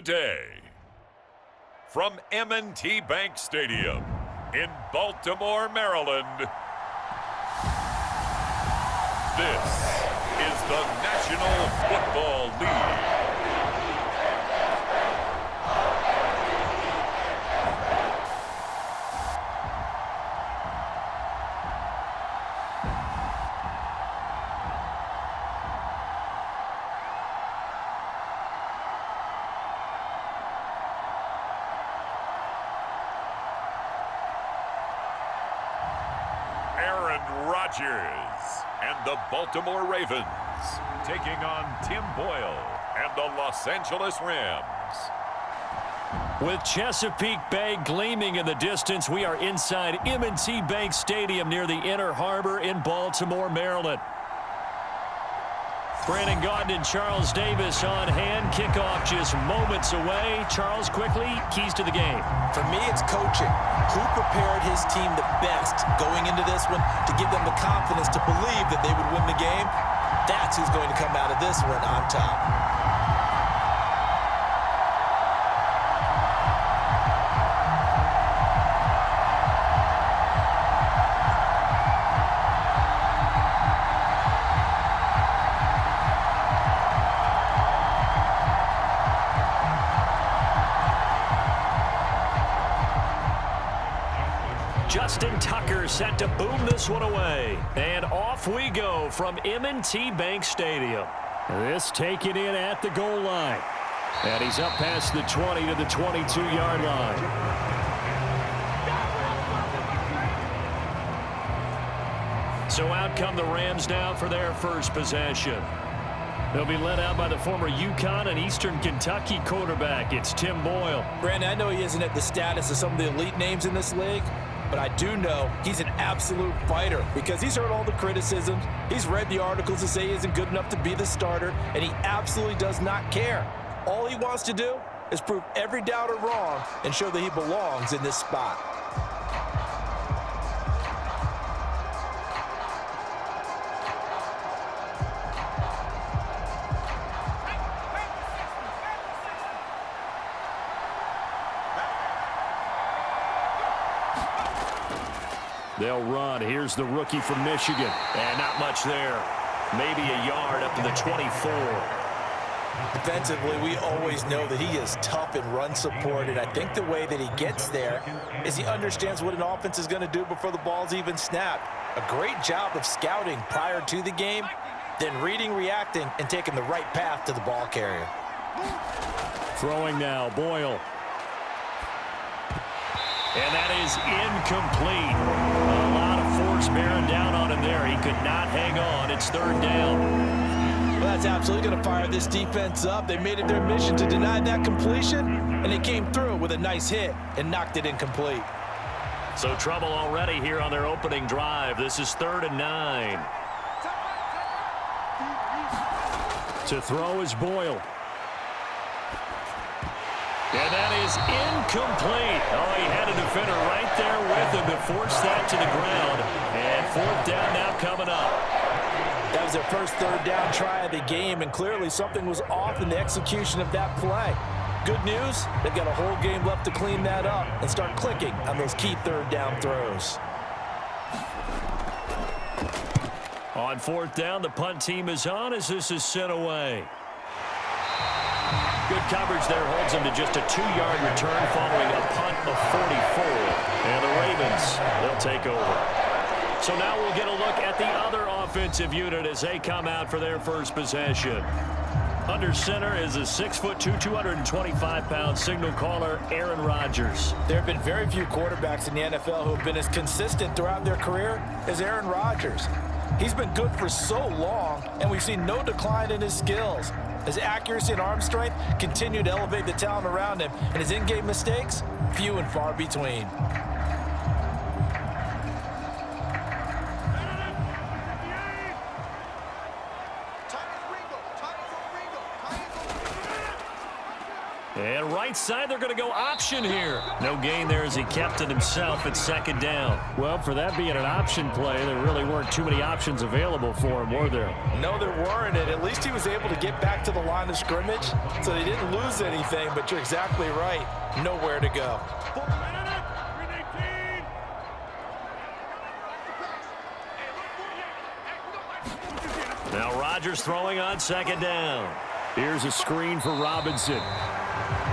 the day. From M&T Bank Stadium in Baltimore, Maryland, this is the National Football League. Rodgers and the Baltimore Ravens taking on Tim Boyle and the Los Angeles Rams. With Chesapeake Bay gleaming in the distance, we are inside M&T Bank Stadium near the Inner Harbor in Baltimore, Maryland. Brandon Gaudin and Charles Davis on hand. Kickoff just moments away. Charles, quickly, keys to the game. For me, it's coaching. Who prepared his team the best going into this one to give them the confidence to believe that they would win the game? That's who's going to come out of this one on top. Justin Tucker set to boom this one away. And off we go from M&T Bank Stadium. This taken in at the goal line. And he's up past the 20 to the 22-yard line. So out come the Rams now for their first possession. They'll be led out by the former UConn and Eastern Kentucky quarterback. It's Tim Boyle. Brandon, I know he isn't at the status of some of the elite names in this league, but I do know he's an absolute fighter because he's heard all the criticisms. He's read the articles that say he isn't good enough to be the starter, and he absolutely does not care. All he wants to do is prove every doubter wrong and show that he belongs in this spot. They'll run. Here's the rookie from Michigan. And not much there. Maybe a yard up to the 24. Defensively, we always know that he is tough in run support, and I think the way that he gets there is he understands what an offense is going to do before the ball's even snapped. A great job of scouting prior to the game, then reading, reacting, and taking the right path to the ball carrier. Throwing now, Boyle. And that is incomplete. A lot of force bearing down on him there. He could not hang on. It's third down. Well, that's absolutely going to fire this defense up. They made it their mission to deny that completion, and they came through with a nice hit and knocked it incomplete. So trouble already here on their opening drive. This is 3rd and 9. To throw is Boyle. And that is incomplete. Oh, he had a defender right there with him to force that to the ground. And 4th down now coming up. That was their first 3rd down try of the game, and clearly something was off in the execution of that play. Good news, they've got a whole game left to clean that up and start clicking on those key 3rd down throws. On 4th down, the punt team is on as this is sent away. Good coverage there holds him to just a 2-yard return following a punt of 44. And the Ravens, they'll take over. So now we'll get a look at the other offensive unit as they come out for their first possession. Under center is a 6'2", 225-pound signal caller, Aaron Rodgers. There have been very few quarterbacks in the NFL who have been as consistent throughout their career as Aaron Rodgers. He's been good for so long, and we've seen no decline in his skills. His accuracy and arm strength continue to elevate the talent around him, and his in-game mistakes, few and far between. And right side, they're going to go option here. No gain there as he kept it himself at second down. Well, for that being an option play, there really weren't too many options available for him, were there? No, there weren't, and at least he was able to get back to the line of scrimmage, so they didn't lose anything, but you're exactly right. Nowhere to go. Now Rodgers throwing on second down. Here's a screen for Robinson.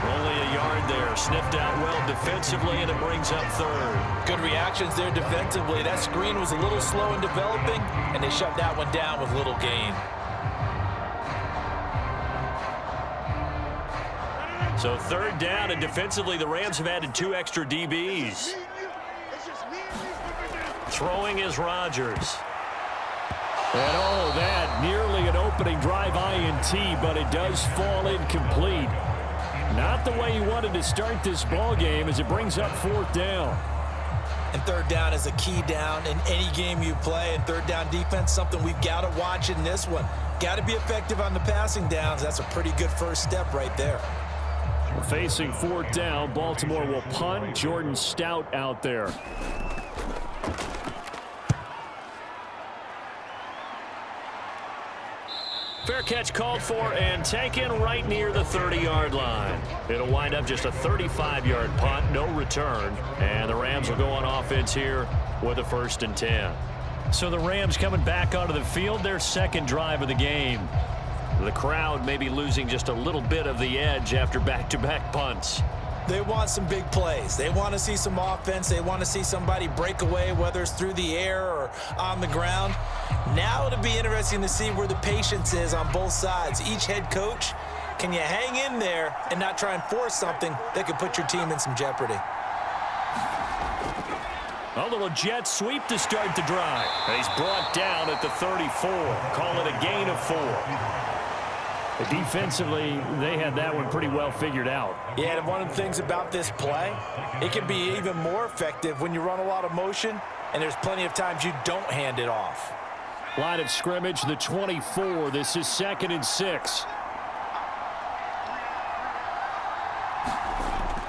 Only a yard there. Sniffed out well defensively, and it brings up third. Good reactions there defensively. That screen was a little slow in developing, and they shut that one down with little gain. So third down, and defensively, the Rams have added 2 extra DBs. Throwing is Rodgers. And oh, that nearly an opening drive INT, but it does fall incomplete. Not the way you wanted to start this ball game as it brings up fourth down. And third down is a key down in any game you play. And third down defense, something we've got to watch in this one. Got to be effective on the passing downs. That's a pretty good first step right there. Facing fourth down, Baltimore will punt. Jordan Stout out there. Fair catch called for and taken right near the 30-yard line. It'll wind up just a 35-yard punt, no return. And the Rams will go on offense here with a 1st and 10. So the Rams coming back onto the field, their second drive of the game. The crowd may be losing just a little bit of the edge after back-to-back punts. They want some big plays. They want to see some offense. They want to see somebody break away, whether it's through the air or on the ground. Now it'll be interesting to see where the patience is on both sides. Each head coach, can you hang in there and not try and force something that could put your team in some jeopardy? A little jet sweep to start the drive. He's brought down at the 34. Call it a gain of 4. Defensively, they had that one pretty well figured out. Yeah, and one of the things about this play, it can be even more effective when you run a lot of motion, and there's plenty of times you don't hand it off. Line of scrimmage, the 24. This is 2nd and 6.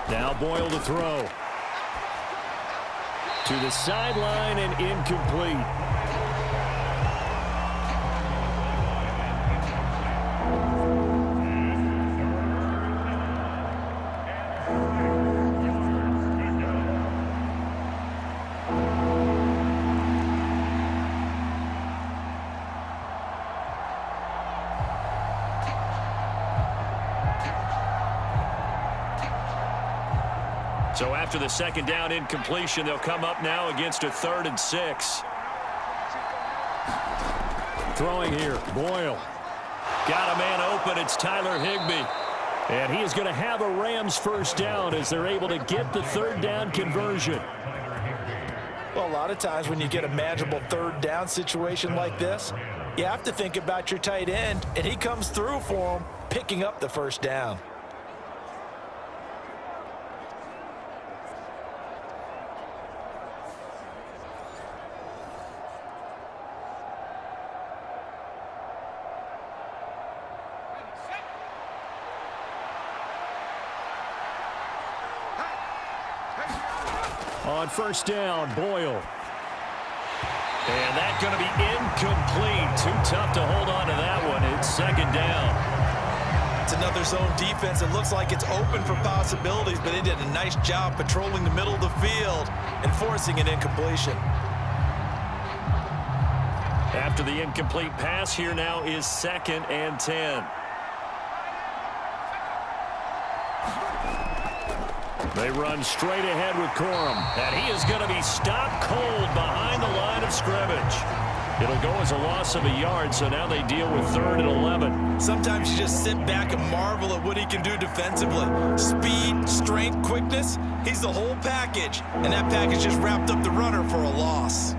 Now Boyle to throw. To the sideline and incomplete. So after the second down incompletion, they'll come up now against a 3rd and 6. Throwing here, Boyle. Got a man open, it's Tyler Higbee. And he is going to have a Rams first down as they're able to get the 3rd down conversion. Well, a lot of times when you get a manageable 3rd down situation like this, you have to think about your tight end, and he comes through for him, picking up the 1st down. On 1st down, Boyle. And that's going to be incomplete. Too tough to hold on to that one. It's 2nd down. It's another zone defense. It looks like it's open for possibilities, but they did a nice job patrolling the middle of the field and forcing an incompletion. After the incomplete pass, here now is 2nd and 10. They run straight ahead with Corum. And he is going to be stopped cold behind the line of scrimmage. It'll go as a loss of a yard, so now they deal with 3rd and 11. Sometimes you just sit back and marvel at what he can do defensively. Speed, strength, quickness, he's the whole package. And that package just wrapped up the runner for a loss.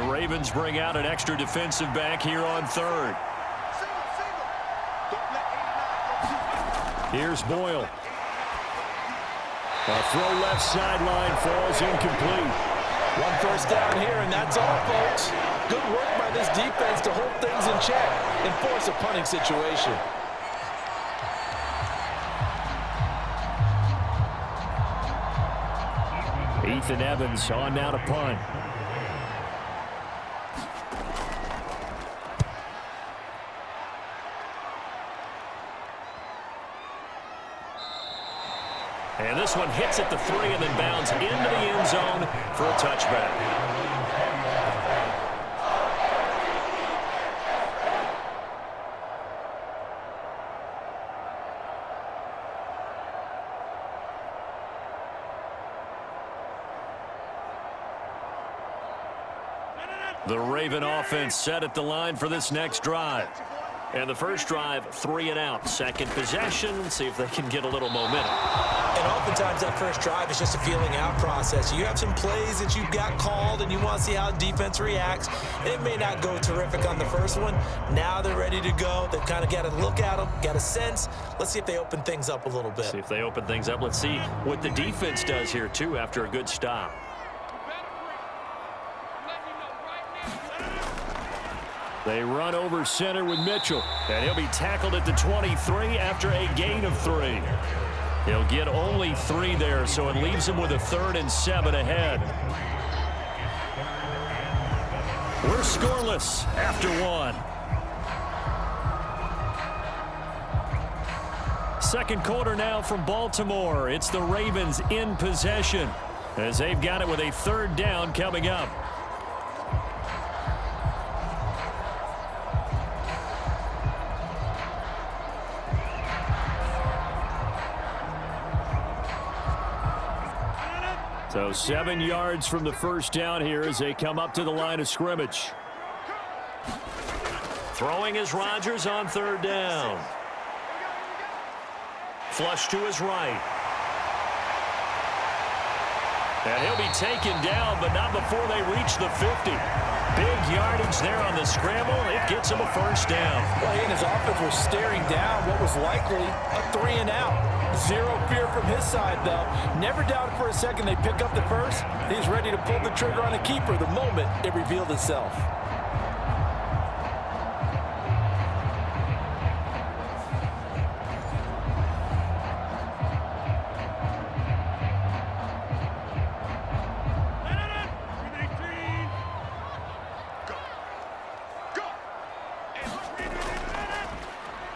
Ravens bring out an extra defensive back here on 3rd. Here's Boyle. A throw left sideline falls incomplete. One first down here, and that's all, folks. Good work by this defense to hold things in check and force a punting situation. Ethan Evans on now to punt. And this one hits at the 3 and then bounds into the end zone for a touchback. The Raven offense set at the line for this next drive. And the first drive, 3 and out. Second possession, see if they can get a little momentum. And oftentimes that first drive is just a feeling out process. You have some plays that you've got called and you want to see how defense reacts. It may not go terrific on the first one. Now they're ready to go. They've kind of got to look at them, got a sense. Let's see if they open things up a little bit. See if they open things up. Let's see what the defense does here, too, after a good stop. They run over center with Mitchell. And he'll be tackled at the 23 after a gain of 3. He'll get only 3 there, so it leaves him with a 3rd and 7 ahead. We're scoreless after 1. Second quarter now from Baltimore. It's the Ravens in possession as they've got it with a 3rd down coming up. So 7 yards from the first down here as they come up to the line of scrimmage. Throwing is Rodgers on 3rd down. Flush to his right. And he'll be taken down, but not before they reach the 50. Big yardage there on the scramble. It gets him a first down. Well, he and his offense were staring down what was likely a 3 and out. Zero fear from his side, though. Never doubted for a second they pick up the first. He's ready to pull the trigger on a keeper the moment it revealed itself.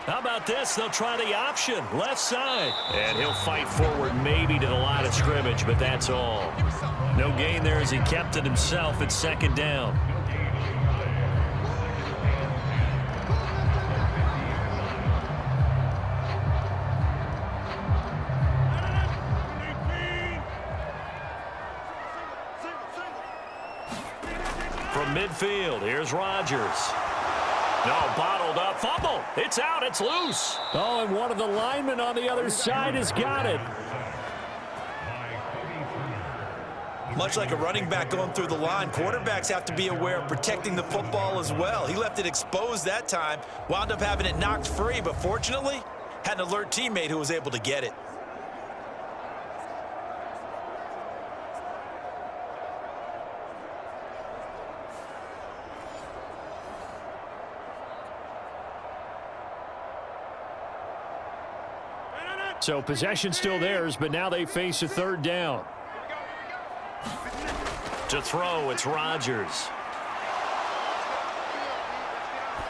How about this? They'll try the option. Left side. And he'll fight forward maybe to the line of scrimmage, but that's all. No gain there as he kept it himself at 2nd down. From midfield, here's Rodgers. No, bottled up. Fumble. It's out. It's loose. Oh, and one of the linemen on the other side has got it. Much like a running back going through the line, quarterbacks have to be aware of protecting the football as well. He left it exposed that time, wound up having it knocked free, but fortunately, had an alert teammate who was able to get it. So possession still theirs, but now they face a 3rd down. To throw, it's Rodgers.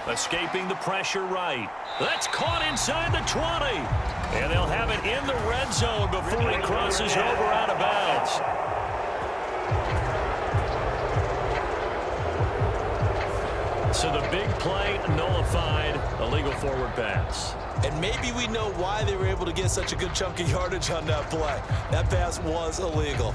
Escaping the pressure right. That's caught inside the 20. And they'll have it in the red zone before he crosses over out of bounds. So the big play nullified, illegal forward pass. And maybe we know why they were able to get such a good chunk of yardage on that play. That pass was illegal.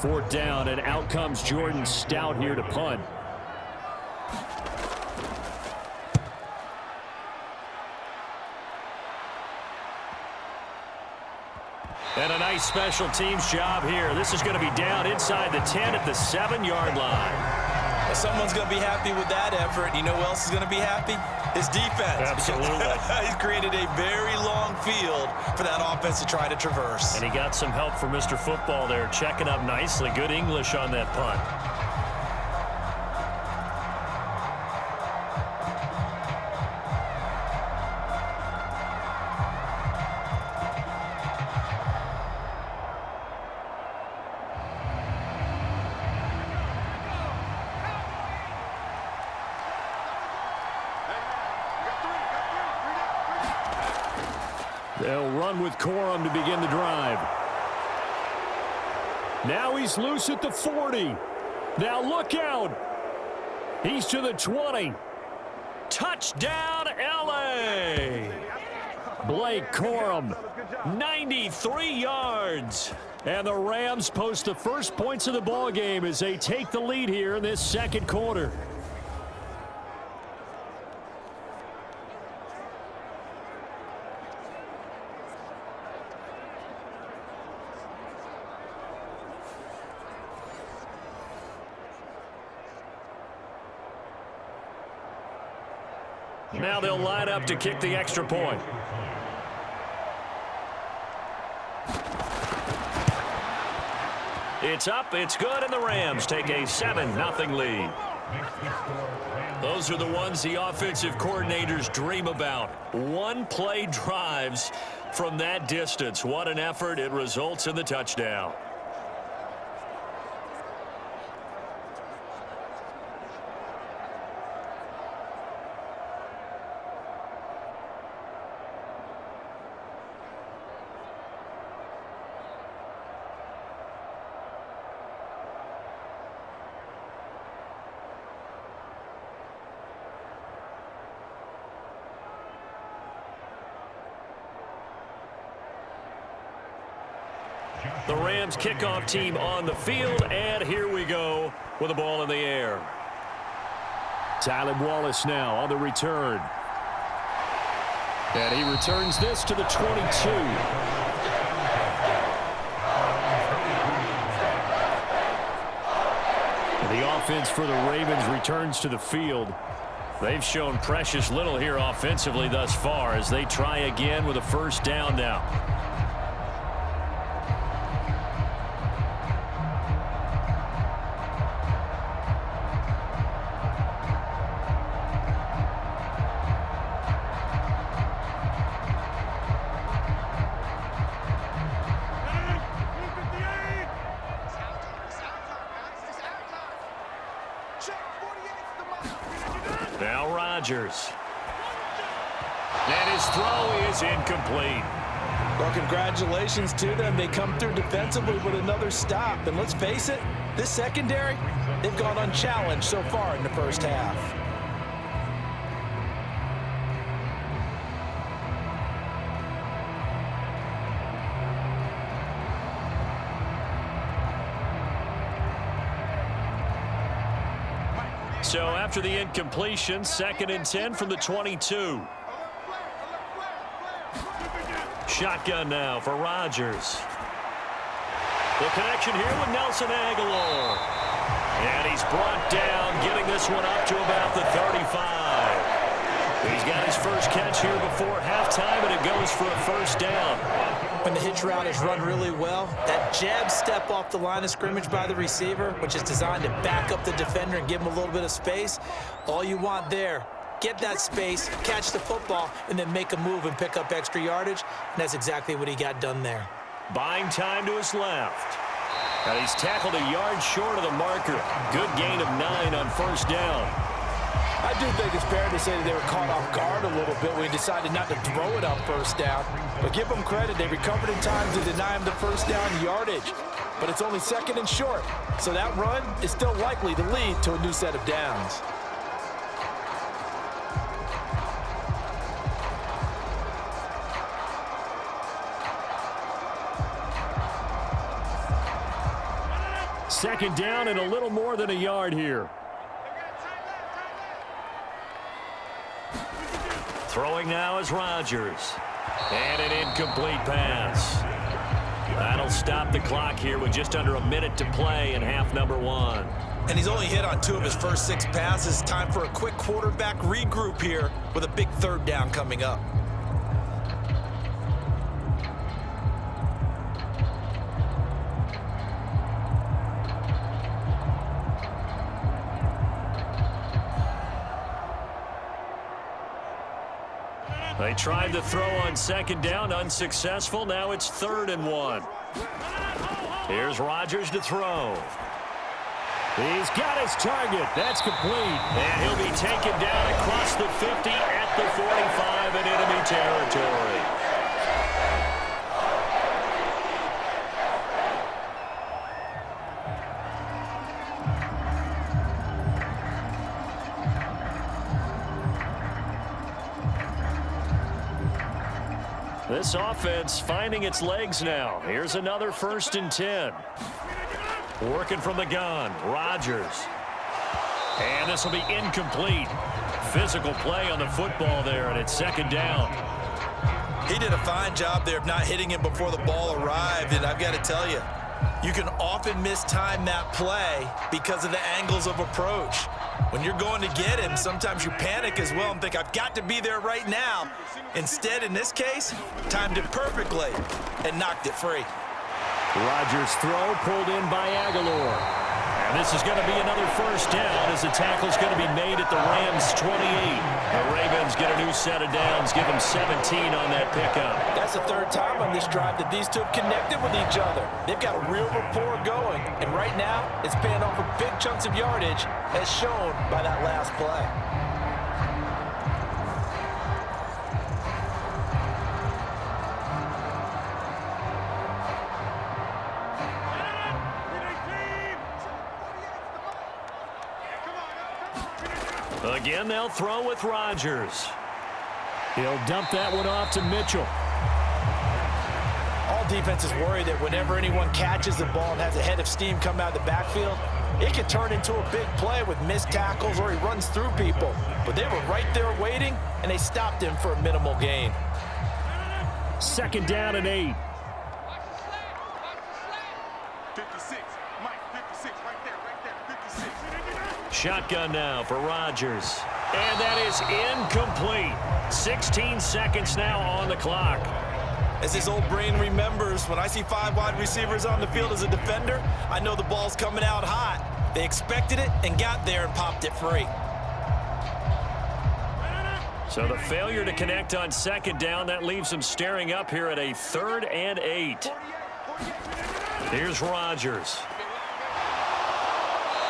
Fourth down, and out comes Jordan Stout here to punt. And a nice special teams job here. This is going to be down inside the 10 at the 7-yard line. Well, someone's going to be happy with that effort. You know who else is going to be happy? His defense. Absolutely. He's created a very long field for that offense to try to traverse. And he got some help from Mr. Football there, checking up nicely. Good English on that punt. They'll run with Corum to begin the drive. Now he's loose at the 40. Now look out. He's to the 20. Touchdown, L.A. Blake Corum, 93 yards. And the Rams post the first points of the ball game as they take the lead here in this second quarter. Now they'll line up to kick the extra point. It's up, it's good, and the Rams take a 7-0 lead. Those are the ones the offensive coordinators dream about. One-play drives from that distance. What an effort. It results in the touchdown. The Rams kickoff team on the field, and here we go with the ball in the air. Tylan Wallace now on the return. And he returns this to the 22. The offense for the Ravens returns to the field. They've shown precious little here offensively thus far as they try again with a first down now. Now Rodgers. And his throw is incomplete. Well, congratulations to them. They come through defensively with another stop. And let's face it, this secondary, they've gone unchallenged so far in the first half. So after the incompletion, 2nd and 10 from the 22. Shotgun now for Rodgers. The connection here with Nelson Aguilar. And he's brought down, getting this one up to about the 35. He's got his first catch here before halftime, and it goes for a first down. When the hitch route is run really well, that jab step off the line of scrimmage by the receiver, which is designed to back up the defender and give him a little bit of space, all you want there, get that space, catch the football, and then make a move and pick up extra yardage, and that's exactly what he got done there. Buying time to his left. And he's tackled a yard short of the marker. Good gain of 9 on first down. I do think it's fair to say that they were caught off guard a little bit when he decided not to throw it on first down. But give them credit, they recovered in time to deny him the first down yardage. But it's only 2nd and short, so that run is still likely to lead to a new set of downs. Second down and a little more than a yard here. Throwing now is Rodgers. And an incomplete pass. That'll stop the clock here with just under a minute to play in half number 1. And he's only hit on 2 of his first 6 passes. Time for a quick quarterback regroup here with a big 3rd down coming up. They tried to throw on 2nd down, unsuccessful. Now it's 3rd and 1. Here's Rodgers to throw. He's got his target. That's complete. And he'll be taken down across the 50 at the 45 in enemy territory. This offense finding its legs now. Here's another 1st and 10. Working from the gun, Rodgers. And this will be incomplete. Physical play on the football there, and it's 2nd down. He did a fine job there of not hitting him before the ball arrived, and I've got to tell you, you can often mistime that play because of the angles of approach. When you're going to get him, sometimes you panic as well and think, I've got to be there right now. Instead, in this case, timed it perfectly and knocked it free. Rodgers' throw pulled in by Aguilar. And this is going to be another 1st down as the tackle's going to be made at the Rams' 28. The Ravens get a new set of downs, give them 17 on that pickup. That's the 3rd time on this drive that these two have connected with each other. They've got a real rapport going, and right now it's paying off with big chunks of yardage as shown by that last play. Again, they'll throw with Rodgers. He'll dump that one off to Mitchell. All defenses worry that whenever anyone catches the ball and has a head of steam come out of the backfield, it can turn into a big play with missed tackles or he runs through people. But they were right there waiting, and they stopped him for a minimal gain. 2nd down and 8. 56, Mike, 56, right there, 56. Shotgun now for Rodgers. And that is incomplete. 16 seconds now on the clock. As his old brain remembers, when I see 5 wide receivers on the field as a defender, I know the ball's coming out hot. They expected it and got there and popped it free. So the failure to connect on 2nd down, that leaves them staring up here at a 3rd and 8. Here's Rodgers.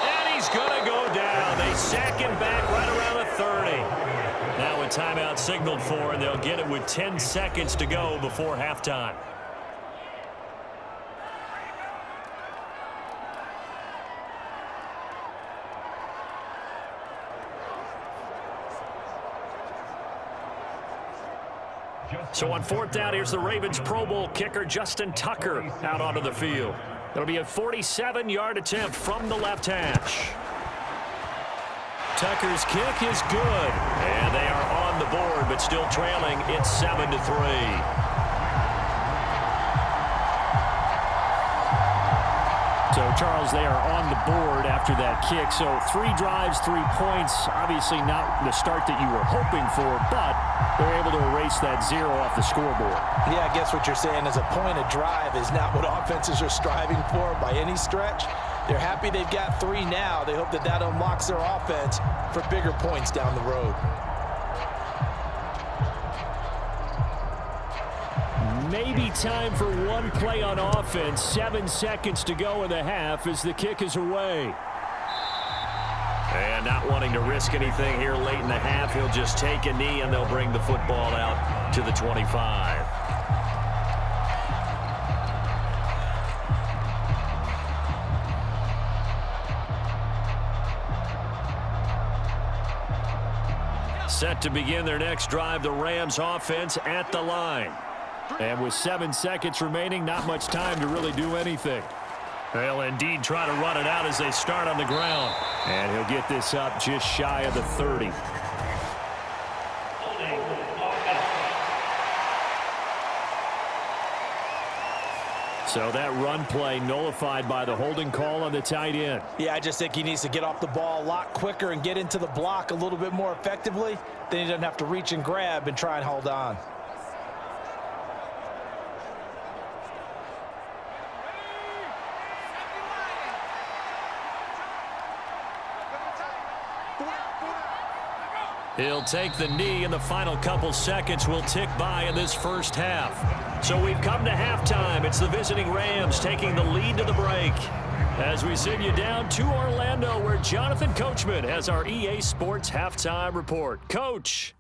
And he's going to go down. They sack him back right around the 30. Now a timeout signaled for, and they'll get it with 10 seconds to go before halftime. So on 4th down, here's the Ravens Pro Bowl kicker Justin Tucker out onto the field. It'll be a 47-yard attempt from the left hash. Tucker's kick is good. And they are on the board, but still trailing. It's 7-3. So, Charles, they are on the board after that kick. So 3 drives, 3 points. Obviously not the start that you were hoping for, but they're able to erase that 0 off the scoreboard. Yeah, I guess what you're saying is a point of drive is not what offenses are striving for by any stretch. They're happy they've got 3 now. They hope that that unlocks their offense for bigger points down the road. Maybe time for 1 play on offense. 7 seconds to go in the half as the kick is away. And not wanting to risk anything here late in the half, he'll just take a knee and they'll bring the football out to the 25. Set to begin their next drive, the Rams offense at the line. And with 7 seconds remaining, not much time to really do anything. They'll indeed try to run it out as they start on the ground. And he'll get this up just shy of the 30. So that run play nullified by the holding call on the tight end. Yeah, I just think he needs to get off the ball a lot quicker and get into the block a little bit more effectively. Then he doesn't have to reach and grab and try and hold on. He'll take the knee, and the final couple seconds will tick by in this first half. So we've come to halftime. It's the visiting Rams taking the lead to the break. As we send you down to Orlando, where Jonathan Coachman has our EA Sports halftime report. Coach.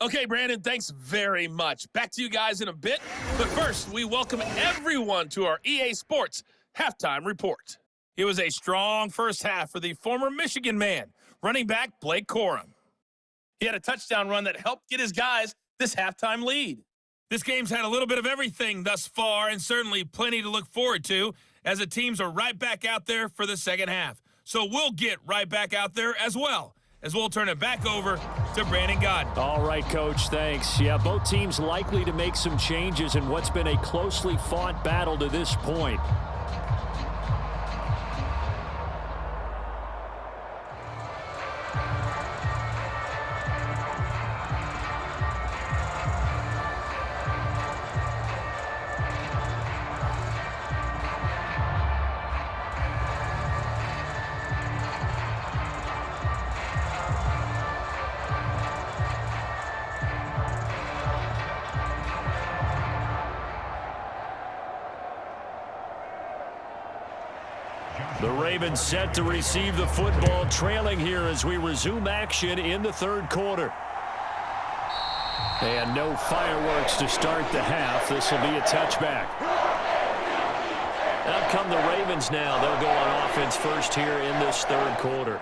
Okay, Brandon, thanks very much. Back to you guys in a bit. But first, we welcome everyone to our EA Sports halftime report. It was a strong first half for the former Michigan man, running back Blake Corum. He had a touchdown run that helped get his guys this halftime lead. This game's had a little bit of everything thus far, and certainly plenty to look forward to, as the teams are right back out there for the second half. So we'll get right back out there as well, as we'll turn it back over to Brandon Gaudin. All right, Coach, thanks. Yeah, both teams likely to make some changes in what's been a closely fought battle to this point. The Ravens set to receive the football, trailing here as we resume action in the third quarter. And no fireworks to start the half. This will be a touchback. Out come the Ravens now. They'll go on offense first here in this third quarter.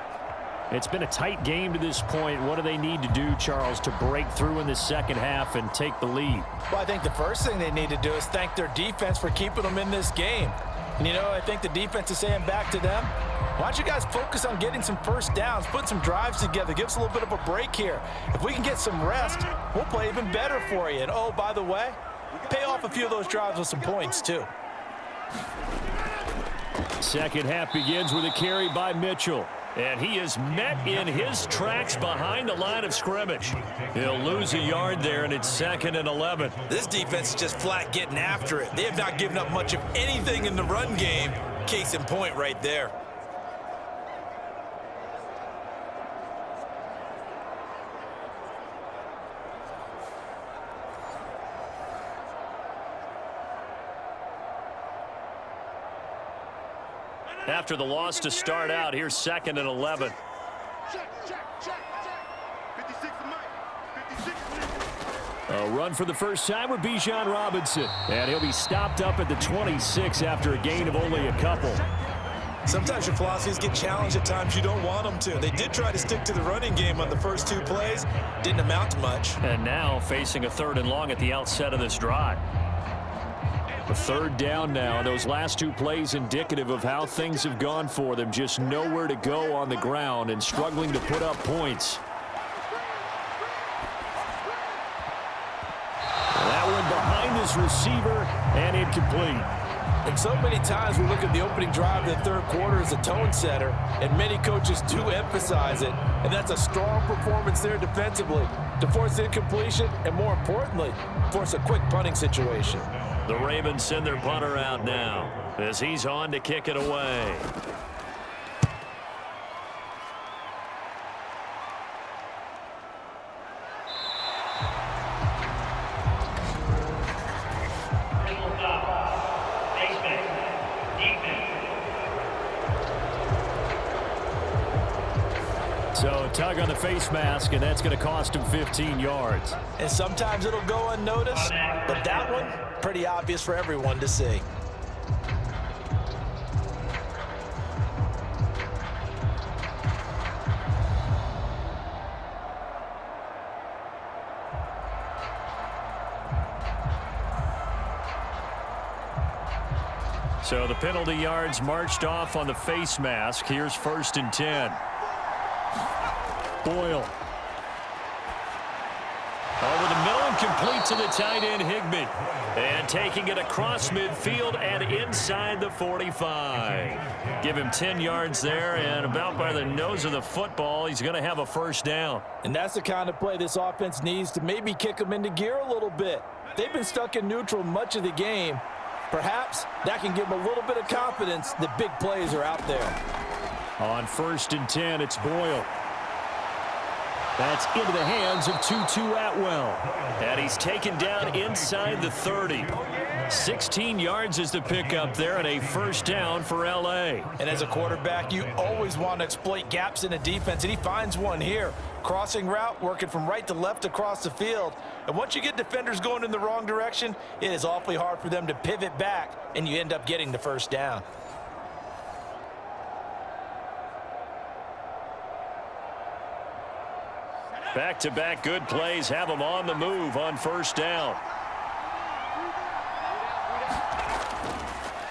It's been a tight game to this point. What do they need to do, Charles, to break through in the second half and take the lead? Well, I think the first thing they need to do is thank their defense for keeping them in this game. And, you know, I think the defense is saying back to them, why don't you guys focus on getting some first downs, put some drives together, give us a little bit of a break here. If we can get some rest, we'll play even better for you. And, oh, by the way, pay off a few of those drives with some points, too. Second half begins with a carry by Mitchell. And he is met in his tracks behind the line of scrimmage. He'll lose a yard there, and it's 2nd and 11. This defense is just flat getting after it. They have not given up much of anything in the run game. Case in point right there. After the loss to start out, here's 2nd and 11. A run for the first time with Bijan Robinson. And he'll be stopped up at the 26 after a gain of only a couple. Sometimes your philosophies get challenged at times you don't want them to. They did try to stick to the running game on the first two plays. Didn't amount to much. And now facing a 3rd and long at the outset of this drive. A 3rd down now. Those last two plays indicative of how things have gone for them. Just nowhere to go on the ground and struggling to put up points. That one behind his receiver and incomplete. And so many times we look at the opening drive of the third quarter as a tone setter, and many coaches do emphasize it. And that's a strong performance there defensively to force incompletion and, more importantly, force a quick punting situation. The Ravens send their punter out now as he's on to kick it away. So a tug on the face mask, and that's going to cost him 15 yards. And sometimes it'll go unnoticed, but that one, pretty obvious for everyone to see. So the penalty yards marched off on the face mask. Here's 1st and 10. Boyle. Over the middle and complete to the tight end, Higbee. And taking it across midfield and inside the 45. Give him 10 yards there, and about by the nose of the football, he's going to have a first down. And that's the kind of play this offense needs to maybe kick them into gear a little bit. They've been stuck in neutral much of the game. Perhaps that can give them a little bit of confidence that big plays are out there. On 1st and 10, it's Boyle. That's into the hands of Tutu Atwell. And he's taken down inside the 30. 16 yards is the pickup there, and a first down for L.A. And as a quarterback, you always want to exploit gaps in a defense, and he finds one here. Crossing route, working from right to left across the field. And once you get defenders going in the wrong direction, it is awfully hard for them to pivot back, and you end up getting the first down. Back-to-back good plays have them on the move on first down.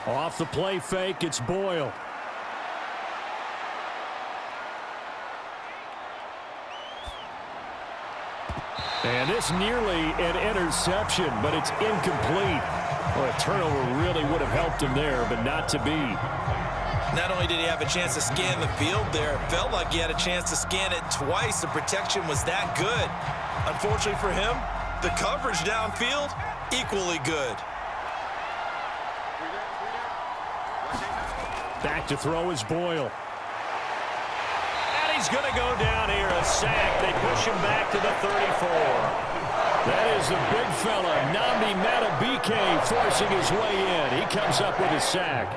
Off the play fake, it's Boyle. And this nearly an interception, but it's incomplete. Well, a turnover really would have helped him there, but not to be. Not only did he have a chance to scan the field there, it felt like he had a chance to scan it twice. The protection was that good. Unfortunately for him, the coverage downfield, equally good. Back to throw is Boyle. And he's going to go down here, a sack. They push him back to the 34. That is the big fella, Nnamdi Madubuike, forcing his way in. He comes up with a sack.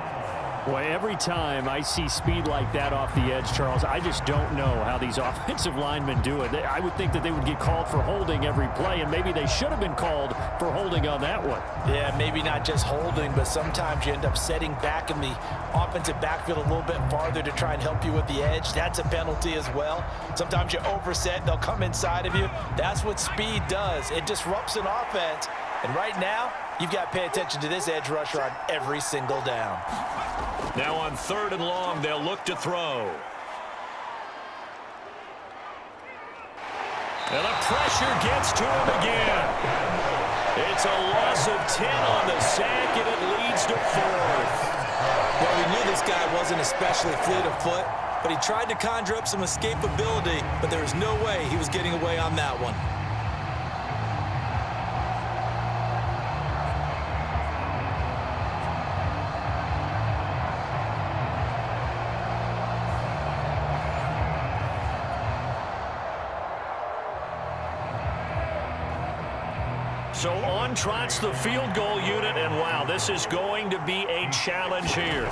Boy, every time I see speed like that off the edge, Charles, I just don't know how these offensive linemen do it. I would think that they would get called for holding every play, and maybe they should have been called for holding on that one. Yeah, maybe not just holding, but sometimes you end up setting back in the offensive backfield a little bit farther to try and help you with the edge. That's a penalty as well. Sometimes you overset, they'll come inside of you. That's what speed does. It disrupts an offense. And right now, you've got to pay attention to this edge rusher on every single down. Now on 3rd and long, they'll look to throw. And the pressure gets to him again. It's a loss of 10 on the sack, and it leads to 4th. Well, we knew this guy wasn't especially fleet of foot, but he tried to conjure up some escapability, but there was no way he was getting away on that one. So on trots the field goal unit, and wow, this is going to be a challenge here.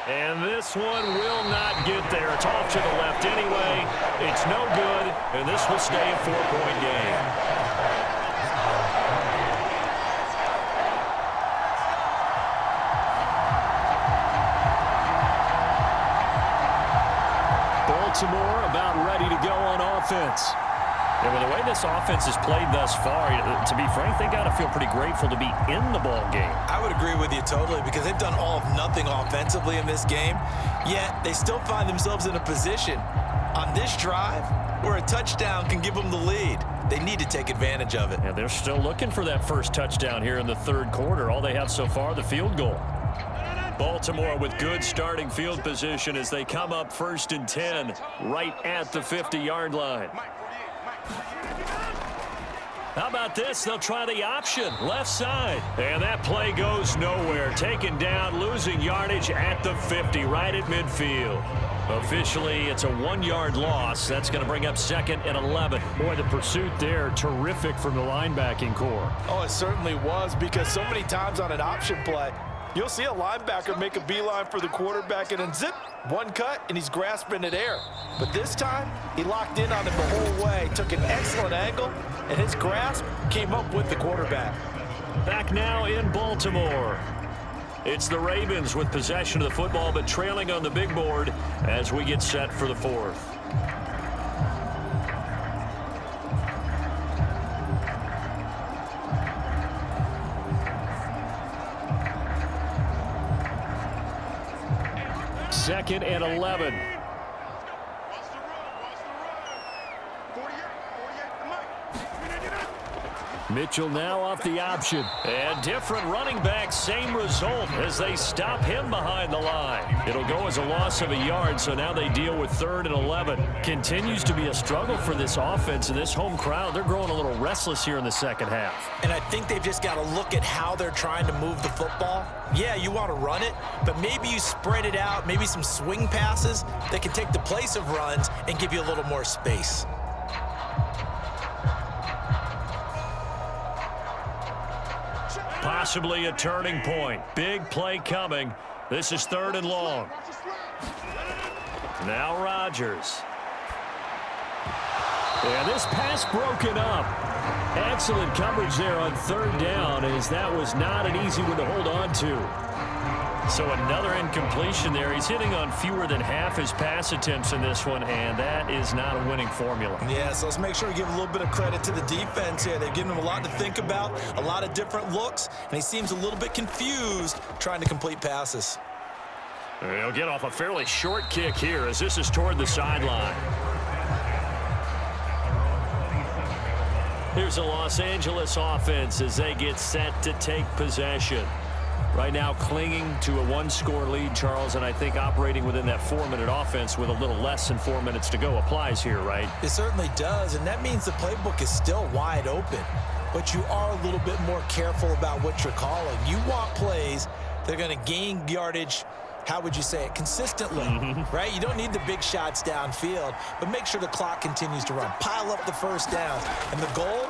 And this one will not get there. It's off to the left anyway. It's no good, and this will stay a 4-point game. Baltimore about ready to go on offense. And with the way this offense has played thus far, to be frank, they got to feel pretty grateful to be in the ball game. I would agree with you totally, because they've done all of nothing offensively in this game, yet they still find themselves in a position on this drive where a touchdown can give them the lead. They need to take advantage of it. And they're still looking for that first touchdown here in the 3rd quarter. All they have so far, the field goal. Baltimore with good starting field position as they come up 1st and 10 right at the 50-yard line. How about this? They'll try the option, left side. And that play goes nowhere. Taken down, losing yardage at the 50, right at midfield. Officially, it's a 1-yard loss. That's going to bring up 2nd and 11. Boy, the pursuit there, terrific from the linebacking core. Oh, it certainly was, because so many times on an option play, you'll see a linebacker make a beeline for the quarterback, and then zip, one cut, and he's grasping at air. But this time, he locked in on him the whole way, took an excellent angle, and his grasp came up with the quarterback. Back now in Baltimore. It's the Ravens with possession of the football, but trailing on the big board as we get set for the 4th. Second and 11. Watch the run. 48. Mitchell now off the option. And different running back, same result as they stop him behind the line. It'll go as a loss of a yard, so now they deal with 3rd and 11. Continues to be a struggle for this offense and this home crowd. They're growing a little restless here in the second half. And I think they've just got to look at how they're trying to move the football. Yeah, you want to run it, but maybe you spread it out, maybe some swing passes that can take the place of runs and give you a little more space. Possibly a turning point. Big play coming. This is 3rd and long. Now Rodgers. And this pass broken up. Excellent coverage there on 3rd down, as that was not an easy one to hold on to. So another incompletion there. He's hitting on fewer than half his pass attempts in this one, and that is not a winning formula. Yeah, so let's make sure we give a little bit of credit to the defense here. They've given him a lot to think about, a lot of different looks, and he seems a little bit confused trying to complete passes. He'll get off a fairly short kick here as this is toward the sideline. Here's the Los Angeles offense as they get set to take possession. Right now clinging to a 1-score lead, Charles, and I think operating within that 4-minute offense with a little less than 4 minutes to go applies here, right? It certainly does, and that means the playbook is still wide open. But you are a little bit more careful about what you're calling. You want plays that are going to gain yardage, how would you say it, consistently, right? You don't need the big shots downfield, but make sure the clock continues to run. Pile up the first downs, and the goal,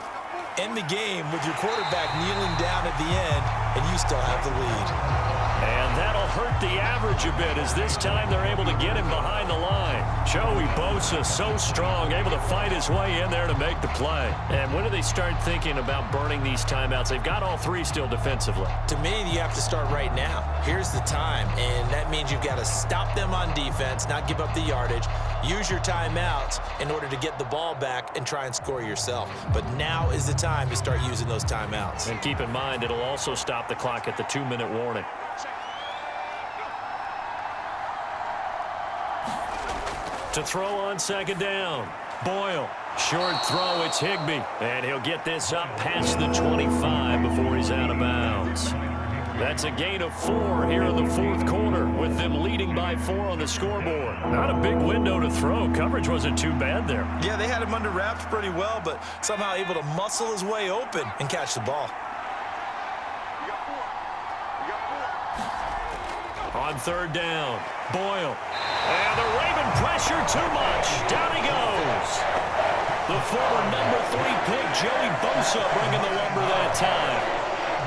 end the game with your quarterback kneeling down at the end, and you still have the lead. And that'll hurt the average a bit as this time they're able to get him behind the line. Joey Bosa so strong, able to fight his way in there to make the play. And when do they start thinking about burning these timeouts? They've got all 3 still defensively. To me, you have to start right now. Here's the time, and that means you've got to stop them on defense, not give up the yardage, use your timeouts in order to get the ball back and try and score yourself. But now is the time to start using those timeouts. And keep in mind, it'll also stop the clock at the 2-minute warning. To throw on 2nd down. Boyle. Short throw, it's Higbee. And he'll get this up past the 25 before he's out of bounds. That's a gain of 4 here in the 4th quarter with them leading by 4 on the scoreboard. Not a big window to throw. Coverage wasn't too bad there. Yeah, they had him under wraps pretty well, but somehow able to muscle his way open and catch the ball. On 3rd down, Boyle. And the Raven pressure too much. Down he goes. The former number 3 pick, Joey Bosa, bringing the lumber that time.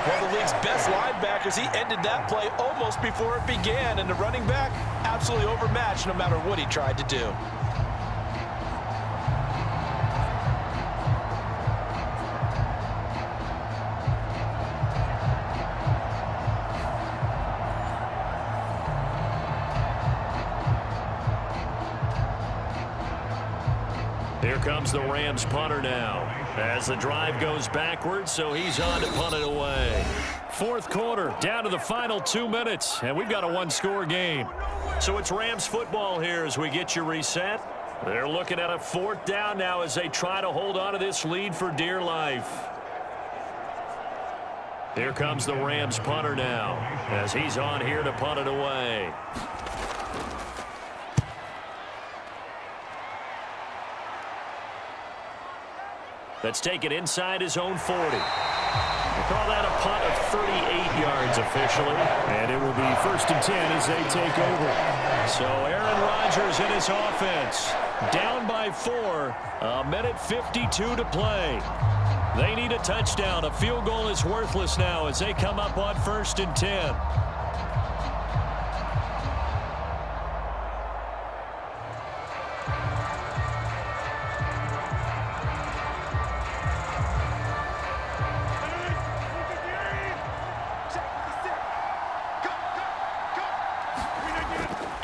One of the league's best linebackers, he ended that play almost before it began, and the running back absolutely overmatched no matter what he tried to do. Here comes the Rams punter now as the drive goes backwards, so he's on to punt it away. 4th quarter, down to the final 2 minutes, and we've got a 1-score game. So it's Rams football here as we get you reset. They're looking at a 4th down now as they try to hold on to this lead for dear life. Here comes the Rams punter now as he's on here to punt it away. Let's take it inside his own 40. We'll call that a punt of 38 yards officially. And it will be 1st and 10 as they take over. So Aaron Rodgers in his offense. Down by 4. 1:52 to play. They need a touchdown. A field goal is worthless now as they come up on 1st and 10.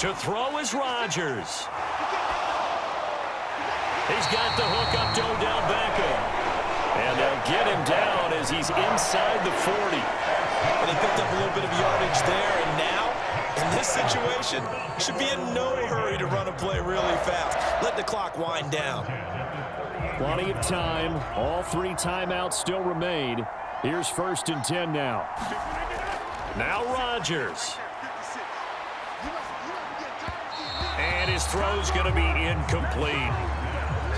To throw is Rodgers. He's got the hook up to Odell Beckham. And they'll get him down as he's inside the 40. And he picked up a little bit of yardage there, and now, in this situation, should be in no hurry to run a play really fast. Let the clock wind down. Plenty of time. All 3 timeouts still remain. Here's 1st and 10 now. Now Rodgers. And his throw's going to be incomplete.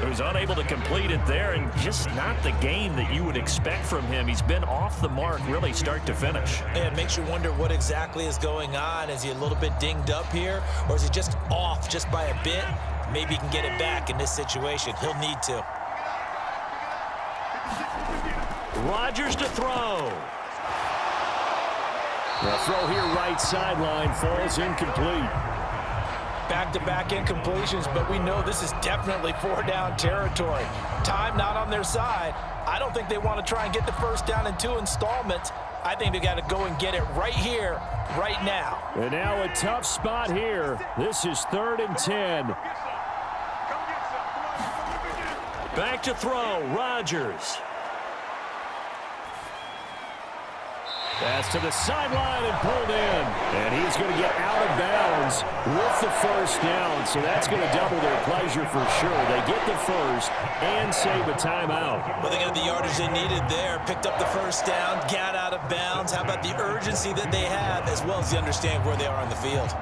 So he's unable to complete it there, and just not the game that you would expect from him. He's been off the mark really start to finish. Yeah, it makes you wonder what exactly is going on. Is he a little bit dinged up here, or is he just off just by a bit? Maybe he can get it back in this situation. He'll need to. Rodgers to throw. The throw here right sideline falls incomplete. Back-to-back incompletions, but we know this is definitely 4-down territory. Time not on their side. I don't think they want to try and get the first down in 2 installments. I think they got to go and get it right here, right now. And now a tough spot here. This is 3rd and 10. Back to throw, Rodgers. Pass to the sideline and pulled in. And he's going to get out of bounds with the first down. So that's going to double their pleasure for sure. They get the first and save a timeout. Well, they got the yardage they needed there. Picked up the first down, got out of bounds. How about the urgency that they have, as well as they understand where they are on the field?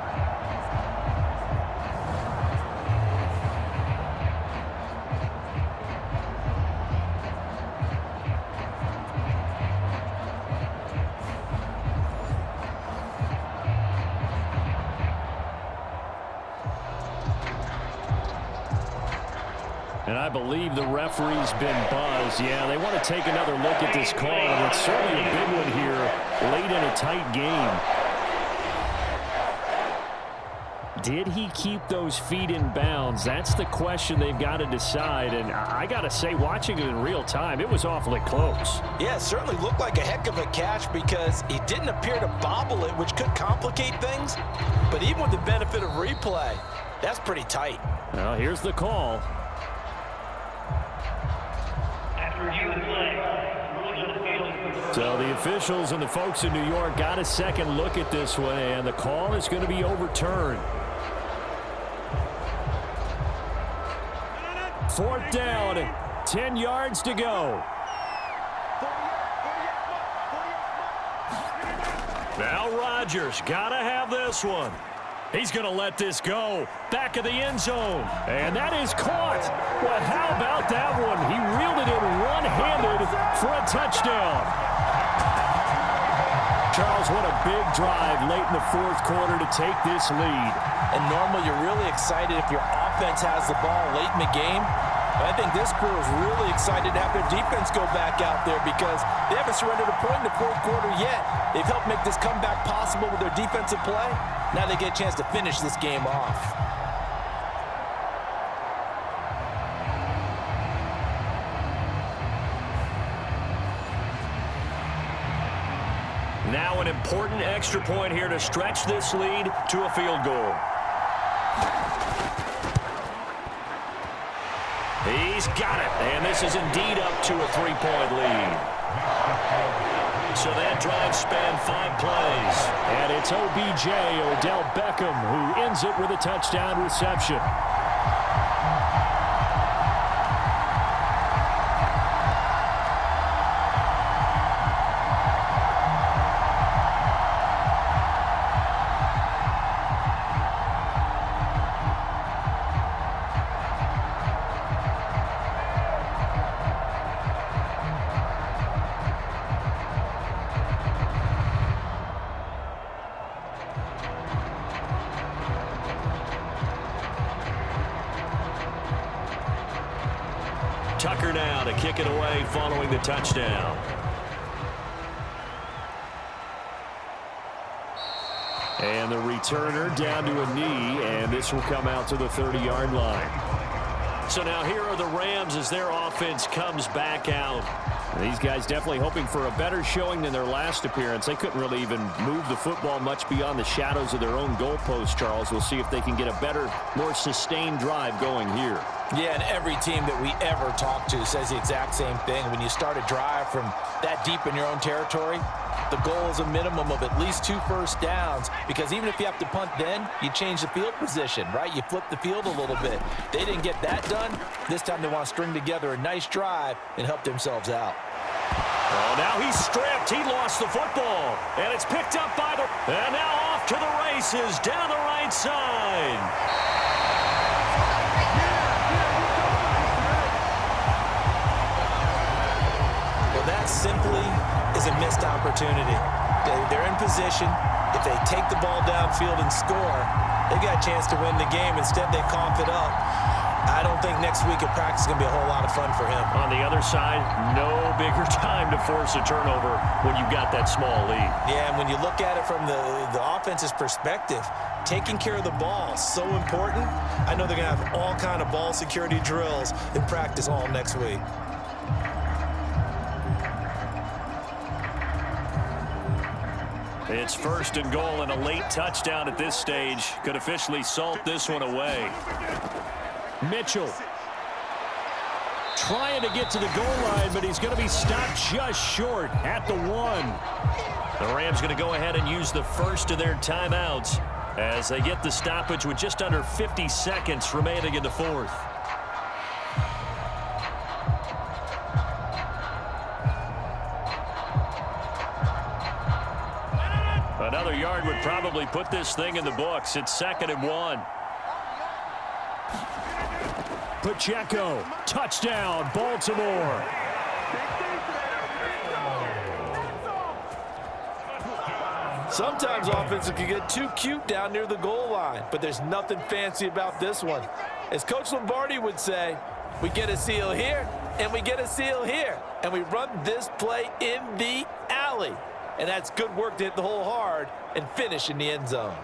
And I believe the referee's been buzzed. Yeah, they want to take another look at this call, and it's certainly a big one here late in a tight game. Did he keep those feet in bounds? That's the question they've got to decide. And I got to say, watching it in real time, it was awfully close. Yeah, it certainly looked like a heck of a catch because he didn't appear to bobble it, which could complicate things. But even with the benefit of replay, that's pretty tight. Well, here's the call. So the officials and the folks in New York got a second look at this one, and the call is going to be overturned. 4th down, 10 yards to go. Now Rodgers, gotta have this one. He's going to let this go. Back of the end zone. And that is caught. Well, how about that one? He reeled it in one-handed for a touchdown. Charles, what a big drive late in the 4th quarter to take this lead. And normally you're really excited if your offense has the ball late in the game. But I think this crew is really excited to have their defense go back out there because they haven't surrendered a point in the 4th quarter yet. They've helped make this comeback possible with their defensive play. Now they get a chance to finish this game off. Now an important extra point here to stretch this lead to a field goal. He's got it, and this is indeed up to a 3-point lead. So that drive spanned 5 plays. And it's OBJ, Odell Beckham, who ends it with a touchdown reception. Tucker now to kick it away following the touchdown. And the returner down to a knee, and this will come out to the 30-yard line. So now here are the Rams as their offense comes back out. These guys definitely hoping for a better showing than their last appearance. They couldn't really even move the football much beyond the shadows of their own goalpost, Charles. We'll see if they can get a better, more sustained drive going here. Yeah, and every team that we ever talk to says the exact same thing. When you start a drive from that deep in your own territory, The goal is a minimum of at least 2 first downs, because even if you have to punt then, you change the field position, right? You flip the field a little bit. They didn't get that done. This time they want to string together a nice drive and help themselves out. Oh, now he's stripped. He lost the football. And it's picked up by the... And now off to the races down the right side. Well, that simply is a missed opportunity. They're in position. If they take the ball downfield and score, they got a chance to win the game. Instead, they cough it up. I don't think next week at practice is going to be a whole lot of fun for him. On the other side, no bigger time to force a turnover when you've got that small lead. Yeah, and when you look at it from the offense's perspective, taking care of the ball is so important. I know they're going to have all kind of ball security drills in practice all next week. It's 1st and goal, and a late touchdown at this stage could officially salt this one away. Mitchell trying to get to the goal line, but he's going to be stopped just short at the 1. The Rams going to go ahead and use the first of their timeouts as they get the stoppage with just under 50 seconds remaining in the 4th. Another yard would probably put this thing in the books. It's 2nd and 1. Pacheco, touchdown, Baltimore. Sometimes offenses can get too cute down near the goal line, but there's nothing fancy about this one. As Coach Lombardi would say, we get a seal here, and we get a seal here, and we run this play in the alley. And that's good work to hit the hole hard and finish in the end zone.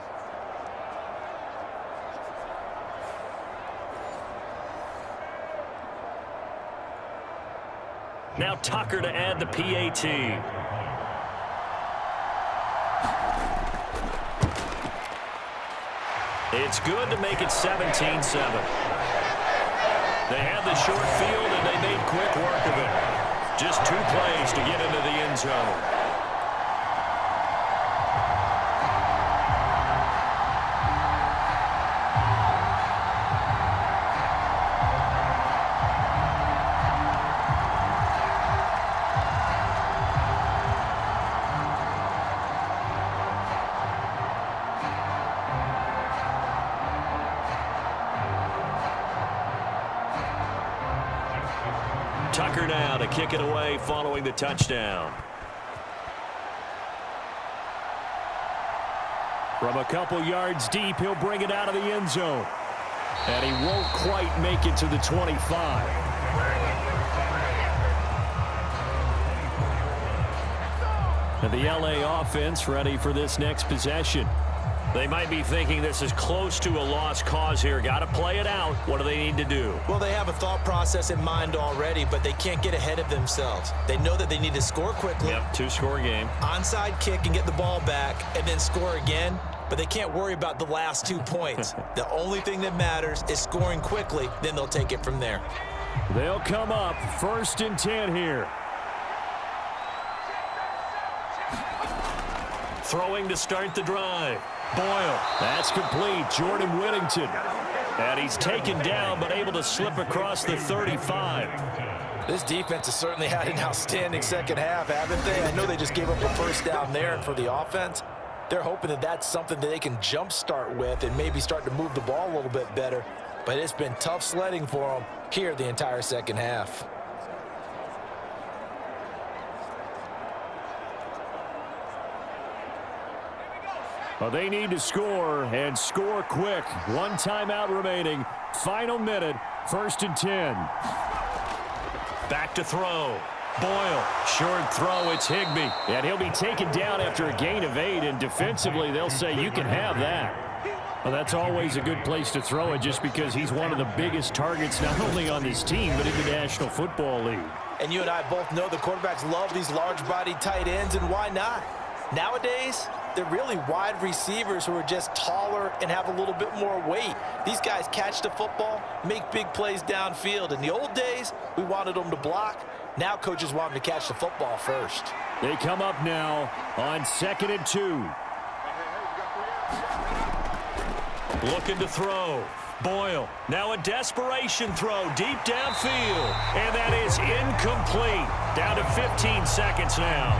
Now Tucker to add the PAT. It's good to make it 17-7. They had the short field, and they made quick work of it. Just 2 plays to get into the end zone. Tucker now to kick it away following the touchdown. From a couple yards deep, he'll bring it out of the end zone. And he won't quite make it to the 25. And the LA offense ready for this next possession. They might be thinking this is close to a lost cause here. Got to play it out. What do they need to do? Well, they have a thought process in mind already, but they can't get ahead of themselves. They know that they need to score quickly. Yep, 2-score game. Onside kick and get the ball back and then score again, but they can't worry about the last 2 points. The only thing that matters is scoring quickly, then they'll take it from there. They'll come up 1st and 10 here. Throwing to start the drive. Boyle. That's complete. Jordan Whittington. And he's taken down, but able to slip across the 35. This defense has certainly had an outstanding second half, haven't they? I know they just gave up a first down there, and for the offense, they're hoping that that's something that they can jumpstart with and maybe start to move the ball a little bit better. But it's been tough sledding for them here the entire second half. Well, they need to score, and score quick. 1 timeout remaining. Final minute, 1st and 10. Back to throw. Boyle. Short throw. It's Higbee. And he'll be taken down after a gain of 8, and defensively they'll say you can have that. Well, that's always a good place to throw it just because he's one of the biggest targets not only on this team but in the National Football League. And you and I both know the quarterbacks love these large-bodied tight ends, and why not? Nowadays, they're really wide receivers who are just taller and have a little bit more weight. These guys catch the football, make big plays downfield. In the old days, we wanted them to block. Now coaches want them to catch the football first. They come up now on 2nd and 2. Looking to throw. Boyle, now a desperation throw deep downfield. And that is incomplete. Down to 15 seconds now.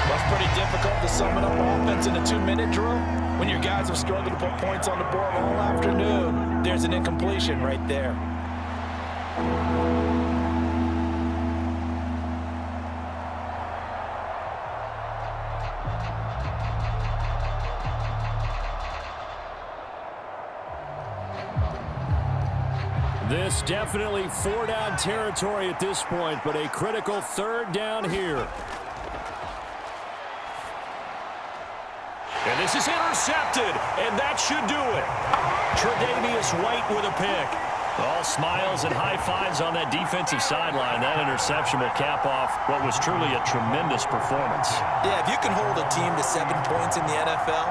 Well, it's pretty difficult to sum it up offense in a 2-minute drill. When your guys have struggled to put points on the board all afternoon, there's an incompletion right there. This definitely 4-down territory at this point, but a critical 3rd down here. And this is intercepted, and that should do it. Tre'Davious White with a pick. All smiles and high fives on that defensive sideline. That interception will cap off what was truly a tremendous performance. Yeah, if you can hold a team to 7 points in the NFL,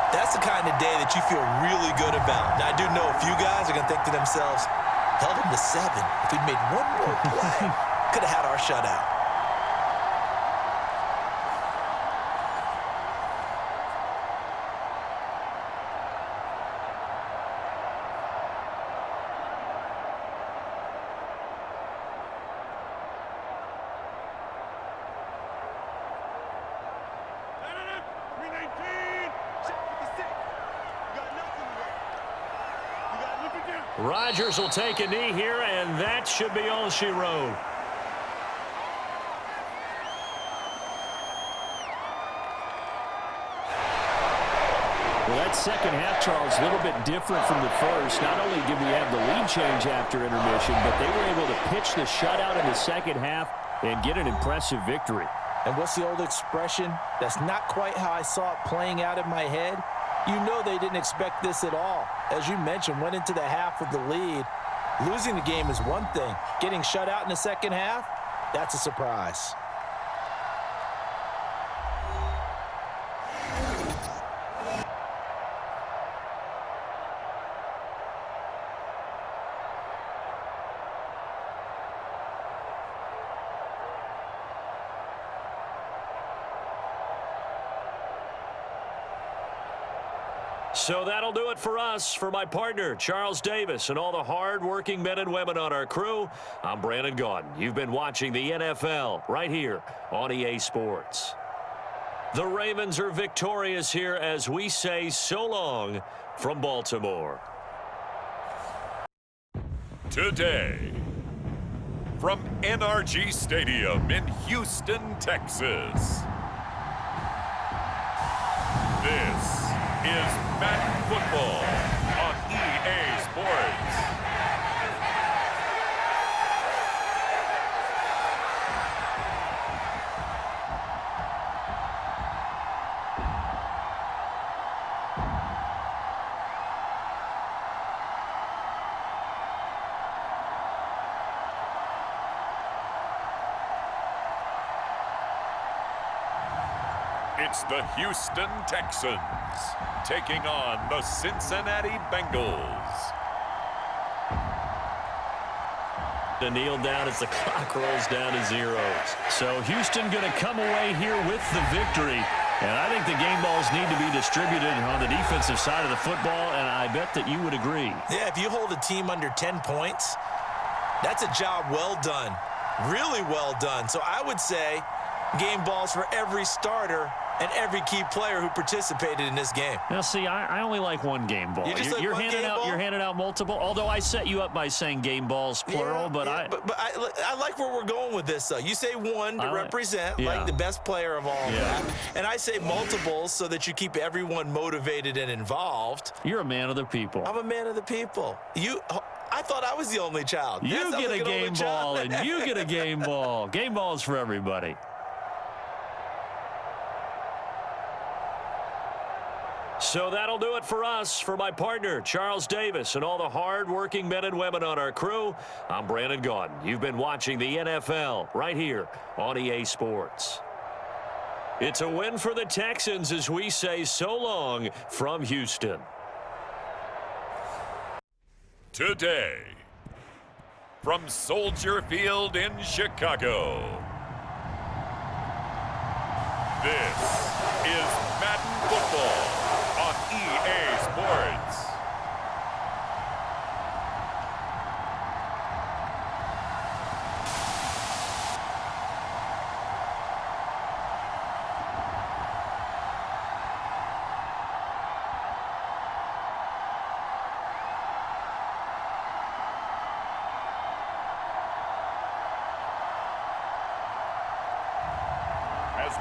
that's the kind of day that you feel really good about. Now, I do know a few guys are going to think to themselves, held him to 7. If we'd made one more play, could have had our shutout. Rodgers will take a knee here, and that should be all she wrote. Well, that second half, Charles, a little bit different from the first. Not only did we have the lead change after intermission, but they were able to pitch the shutout in the second half and get an impressive victory. And what's the old expression? That's not quite how I saw it playing out in my head. You know they didn't expect this at all. As you mentioned, went into the half with the lead. Losing the game is one thing. Getting shut out in the second half, that's a surprise. So that'll do it for us. For my partner, Charles Davis, and all the hard-working men and women on our crew, I'm Brandon Gaudin. You've been watching the NFL right here on EA Sports. The Ravens are victorious here as we say so long from Baltimore. Today, from NRG Stadium in Houston, Texas, this is Madden Football on EA Sports. It's the Houston Texans taking on the Cincinnati Bengals. To kneel down as the clock rolls down to zeros. So Houston going to come away here with the victory. And I think the game balls need to be distributed on the defensive side of the football, and I bet that you would agree. Yeah, if you hold a team under 10 points, that's a job well done. Really well done. So I would say game balls for every starter and every key player who participated in this game. Now, see, I only like one game ball. You're handing out multiple. Although I set you up by saying game balls plural, yeah, but yeah, but I like where we're going with this. Though you say one to represent like the best player of all that, and I say multiples so that you keep everyone motivated and involved. You're a man of the people. I'm a man of the people. I thought I was the only child. You get a game ball, and you get a game ball. Game balls for everybody. So that'll do it for us. For my partner, Charles Davis, and all the hard-working men and women on our crew, I'm Brandon Gaudin. You've been watching the NFL right here on EA Sports. It's a win for the Texans as we say so long from Houston. Today, from Soldier Field in Chicago,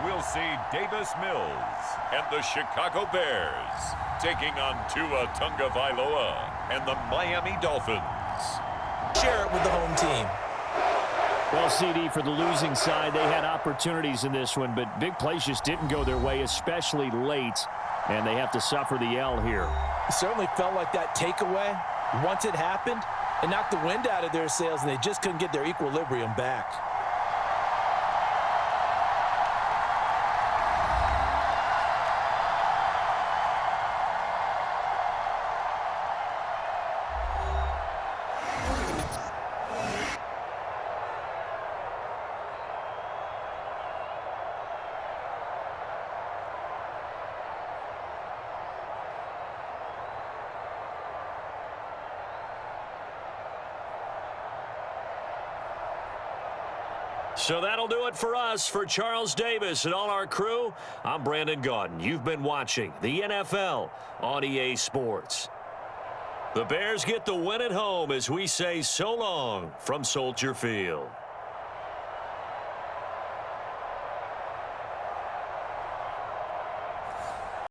we'll see Davis Mills and the Chicago Bears taking on Tua Tagovailoa and the Miami Dolphins. Share it with the home team. Well, CD, for the losing side, they had opportunities in this one, but big plays just didn't go their way, especially late, and they have to suffer the L here. It certainly felt like that takeaway, once it happened, it knocked the wind out of their sails, and they just couldn't get their equilibrium back. So that'll do it for us. For Charles Davis and all our crew, I'm Brandon Gaudin. You've been watching the NFL on EA Sports. The Bears get the win at home as we say so long from Soldier Field.